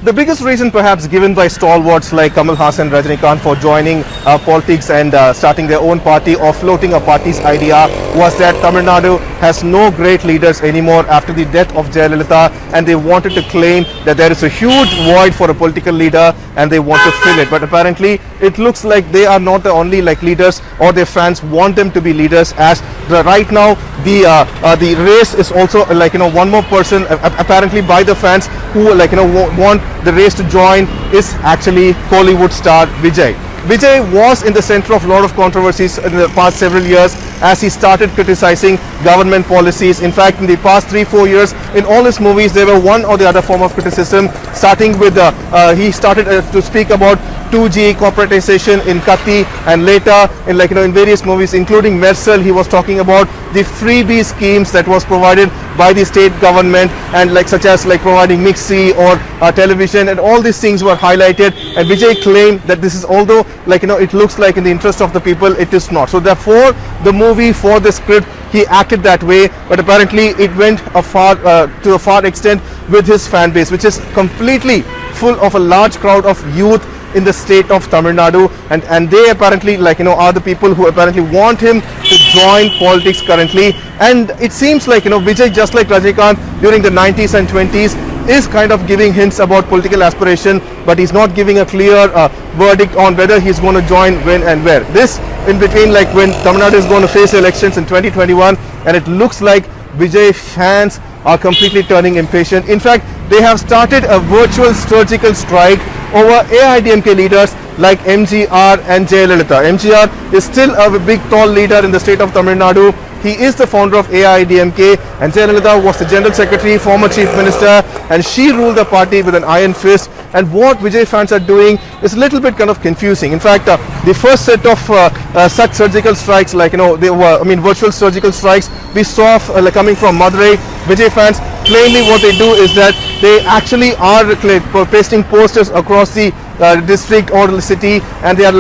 The biggest reason perhaps given by stalwarts like Kamal Hassan, Rajinikanth for joining politics and starting their own party or floating a party's idea was that Tamil Nadu has no great leaders anymore after the death of Jayalalitha, and they wanted to claim that there is a huge void for a political leader and they want to fill it. But apparently it looks like they are not the only leaders, or their fans want them to be leaders, as right now the race is also one more person apparently by the fans who want the race to join is actually Kollywood star Vijay. Vijay was in the center of a lot of controversies in the past several years as he started criticizing government policies. In fact, in the past 3-4 years, in all his movies, there were one or the other form of criticism, starting with he started to speak about 2G, corporatisation in Katti, and later in various movies including Mersal, he was talking about the freebie schemes that was provided by the state government, and such as providing mixie or television, and all these things were highlighted, and Vijay claimed that this is, although it looks like in the interest of the people, it is not. So therefore the movie, for the script, he acted that way, but apparently it went to a far extent with his fan base, which is completely full of a large crowd of youth in the state of Tamil Nadu, and they apparently are the people who apparently want him to join politics currently. And it seems Vijay, just like Rajinikanth during the 90s and 20s, is kind of giving hints about political aspiration, but he's not giving a clear verdict on whether he's going to join, when and where. This in between, when Tamil Nadu is going to face elections in 2021, and it looks like Vijay fans are completely turning impatient. In fact, they have started a virtual surgical strike over AIADMK leaders like MGR and Jayalalitha. MGR is still a big tall leader in the state of Tamil Nadu. He is the founder of AIADMK, and Jayalalitha was the general secretary, former chief minister, and she ruled the party with an iron fist. And what Vijay fans are doing is a little bit kind of confusing. In fact, the first set of such surgical strikes, virtual surgical strikes, we saw coming from Madurai. Vijay fans, plainly what they do is that they actually are pasting posters across the district or the city, and they are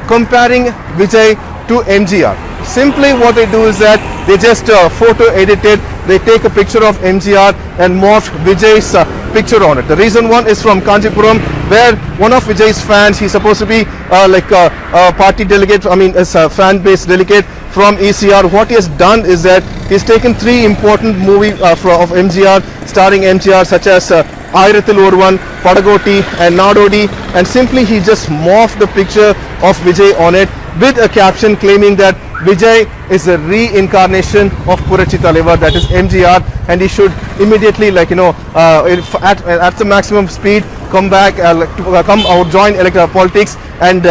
comparing Vijay to MGR. Simply what they do is that they just photo edit it, they take a picture of MGR and morph Vijay's picture on it. The reason one is from Kancheepuram, where one of Vijay's fans, he's supposed to be a party delegate, as a fan base delegate from ECR. What he has done is that he's taken 3 important movies of MGR, starring MGR, such as Ayirathil Oruvan, Padagoti and Nadodi, and simply he just morphed the picture of Vijay on it with a caption claiming that Vijay is a reincarnation of Purachi Talaivar, that is MGR, and he should immediately at the maximum speed come back, join politics and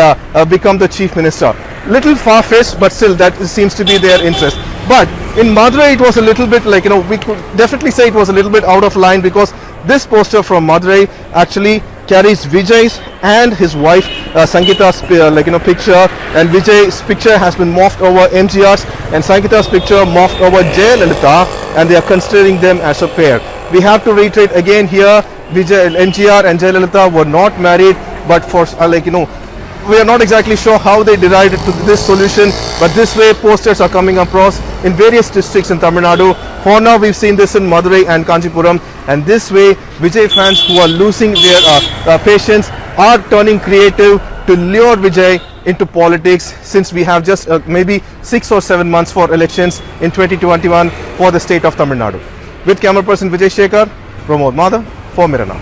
become the chief minister. Little far-fetched, but still that seems to be their interest. But in Madurai it was a little bit we could definitely say it was a little bit out of line, because this poster from Madurai actually carries Vijay's and his wife Sangeetha's picture, and Vijay's picture has been morphed over MGR's, and Sangeetha's picture morphed over Jayalalitha, and they are considering them as a pair. We have to reiterate again here, MGR and Jayalalitha were not married, but for we are not exactly sure how they derived to this solution, but this way posters are coming across in various districts in Tamil Nadu. For now, we've seen this in Madurai and Kancheepuram, and this way Vijay fans who are losing their patience are turning creative to lure Vijay into politics, since we have just maybe 6 or 7 months for elections in 2021 for the state of Tamil Nadu. With camera person Vijay Shekhar, Pramod Madhav for Mirana.